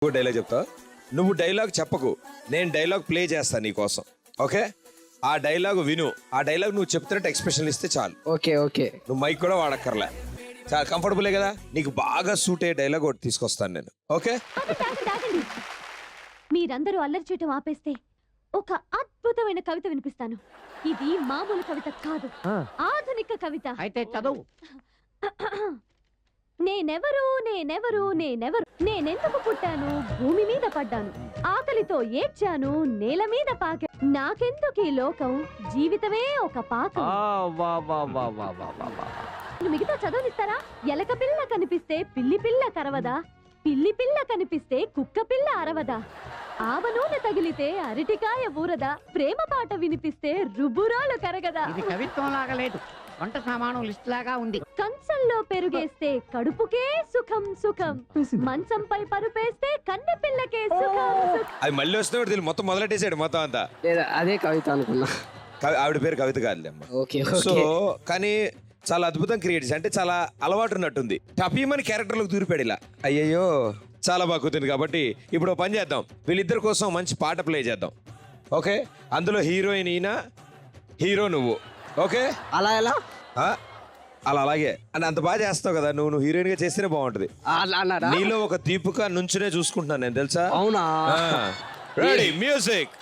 Dialogue చెప్తా. నువ్వు dialogue చెప్పకు, నేను డైలాగ్ ప్లే చేస్తాను నీ కోసం. ఓకే, ఆ డైలాగ్ విను. ఆ డైలాగ్ నువ్వు చెప్తున్నట్టు ఎక్స్ప్రెషన్ ఇస్తే చాలు. Okay okay. నువ్వు మైక్ కూడా వాడక్కర్లే, చాలా కంఫర్టబులే కదా. నీకు బాగా సూట్ అయ్యే డైలాగ్ ఒకటి తీసుకొస్తాను నేను. ఓకే, మీరందరూ అల్లరి చేయటం ఆపేస్తే ఒక అద్భుతమైన కవిత వినిపిస్తాను. ఇది మామూలు కవిత కాదు, ఆధునిక కవిత. అయితే చదువు. నేనెవరు నేనెవరు నేనెవరు, నేనెందుకు పుట్టాను, భూమి మీద పడ్డాను, ఆకలితో ఏడ్చాను, నేల మీద పాక, నాకెందుకు ఈ లోకం, జీవితమే ఒక పాకం. మిగతా చదవనిస్తారా? ఎలక పిల్ల కనిపిస్తే పిల్లి పిల్ల కరవదా, పిల్లి పిల్ల కనిపిస్తే కుక్క పిల్ల అరవదా, ఆవ నూనె తగిలితే అరటికాయ ఊరదా, ప్రేమ పాట వినిపిస్తే రుబ్బురాలు కరగదా. ఇది కవిత్వం లాగా లేదు, వంట సామాను లిస్ట్ లాగా ఉంది. కంచంలో పెరుగేస్తే కడుపుకే సుఖం సుఖం, మంచంపై పరుపేస్తే కన్నె పిల్లకే సుఖం సుఖం. అది మళ్ళీ వస్తే మొత్తం మొదలెట్టేసాడు మొత్తం అంతా. లేదా అదే కవిత అనుకున్నా. ఆవిడ పేరు కవిత కాదులేమ్మా. ఓకే. సో కానీ చాలా అద్భుతం క్రియేట్ చేసి, అంటే చాలా అలవాటు ఉన్నట్టుంది. టపీమని క్యారెక్టర్లకు దూరిపాడు ఇలా. అయ్యయ్యో చాలా బాగా కుదిరింది. కాబట్టి ఇప్పుడు పని చేద్దాం, వీళ్ళిద్దరి కోసం మంచి పాట ప్లే చేద్దాం. ఓకే, అందులో హీరోయిన్ ఈయన, హీరో నువ్వు. ఓకే, అలా ఎలా? అలా అలాగే అని అంత బాగా చేస్తావు కదా నువ్వు హీరోయిన్ గా చేస్తేనే బాగుంటది. నీలో ఒక దీపిక నుంచునే చూసుకుంటున్నాను నేను, తెలుసా? అవునా? Ready, music.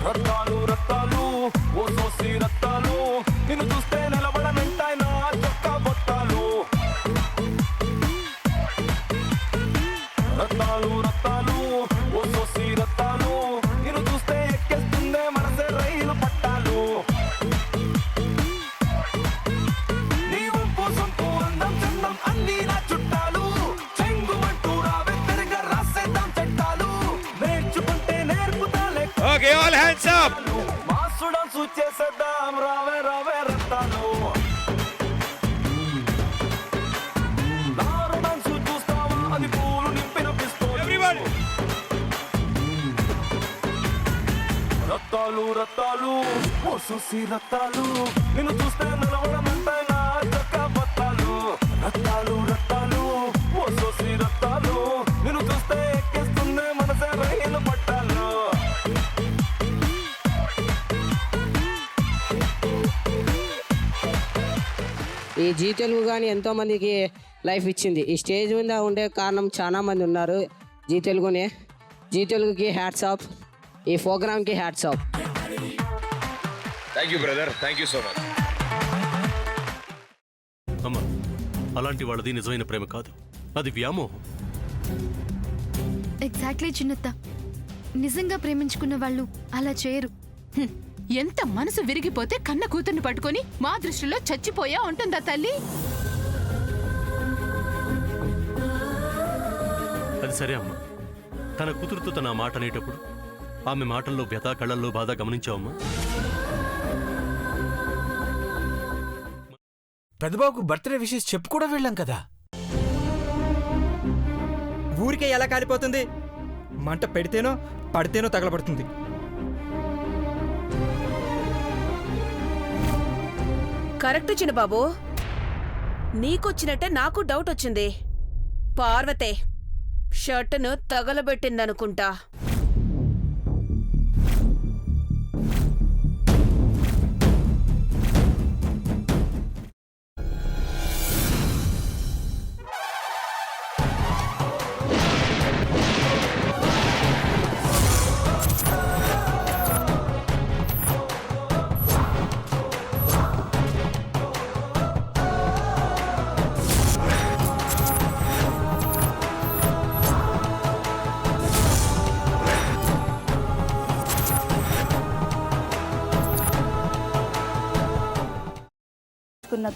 రత్తాలు రత్తాలు ఓ సోసి రత్తాలు, నిన్ను చూస్తే నిలబడనంటాయి నా చొక్కా బొత్తాలు. రత్తాలు రత్తాలు ఓ సోసి రత్తాలు, నిన్ను చూస్తే ఎక్కేస్తుందే మనసే రైలు పట్టాలు. నీ వంపు సొంపు అందం చందం అన్నీ నా చుట్టాలు, చెంగుమంటూ రావే తిరగ రాసేద్దాం చట్టాలు, నేర్చుకుంటే నేర్పుతాలే. Okay, all hands up. Mass dance చేసేద్దాం రావే రావే రత్తాలు. దారు డాన్సు చూస్తావా, అది పూలు నింపిన పిస్తోలు. Everybody. రత్తాలు రత్తాలు ఓ సూసి రత్తాలు, నిన్ను చూస్తే నిలవడమంటాయి నా చొక్కా బత్తాలు. రత్తాలు రత్తాలు ఓ సూసి రత్తాలు, నిన్ను చూస్తే ఎక్కేస్తుందే మనసే రైలు పట్టాలు. ఈ జీ తెలుగు కానీ ఎంతో మందికి లైఫ్ ఇచ్చింది. ఈ స్టేజ్ మీద ఉండే కారణం చాలా మంది ఉన్నారు. జీ తెలుగుకి హ్యాట్స్ ఆఫ్, ఈ ప్రోగ్రామ్కి hats off. Thank you brother, thank you so much. అమ్మా, అలాంటి వాళ్ళది నిజమైన ప్రేమ కాదు, అది వ్యామోహం. ఎగ్జాక్ట్లీ చిన్నత్త, నిజంగా ప్రేమించుకున్న వాళ్ళు అలా చేయరు. ఎంత మనసు విరిగిపోతే కన్న కూతుర్ని పట్టుకొని మా దృష్టిలో చచ్చిపోయా ఉంటుందా తల్లి? అది సరే అమ్మా, తన కూతురుతో తన మాట అనేటప్పుడు ఆమె మాటల్లో వ్యథ, కళ్ళల్లో బాధ గమనించావమ్మా? పెద్దబాబుకు బర్త్డే విషెస్ చెప్పు కూడా వెళ్ళాం కదా. ఊరికే ఎలా కాలిపోతుంది? మంట పెడితేనో పడితేనో తగలబడుతుంది. కరెక్ట్ చిన్నబాబు, నీకొచ్చినట్టే నాకు డౌట్ వచ్చింది. పార్వతే షర్టును తగలబెట్టిందనుకుంటా.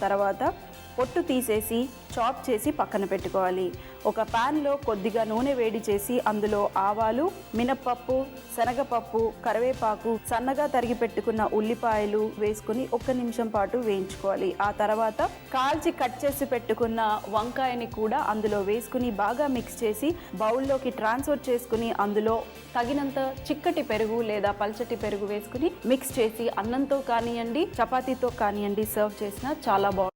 తర్వాత పొట్టు తీసేసి చాప్ చేసి పక్కన పెట్టుకోవాలి. ఒక ప్యాన్లో కొద్దిగా నూనె వేడి చేసి అందులో ఆవాలు, మినప్పప్పు, శనగపప్పు, కరివేపాకు, సన్నగా తరిగి పెట్టుకున్న ఉల్లిపాయలు వేసుకుని 1 నిమిషం పాటు వేయించుకోవాలి. ఆ తర్వాత కాల్చి కట్ చేసి పెట్టుకున్న వంకాయని కూడా అందులో వేసుకుని బాగా మిక్స్ చేసి బౌల్లోకి ట్రాన్స్ఫర్ చేసుకుని అందులో తగినంత చిక్కటి పెరుగు లేదా పల్చటి పెరుగు వేసుకుని మిక్స్ చేసి అన్నంతో కానివ్వండి, చపాతీతో కానివ్వండి సర్వ్ చేసినా చాలా బాగుంటుంది.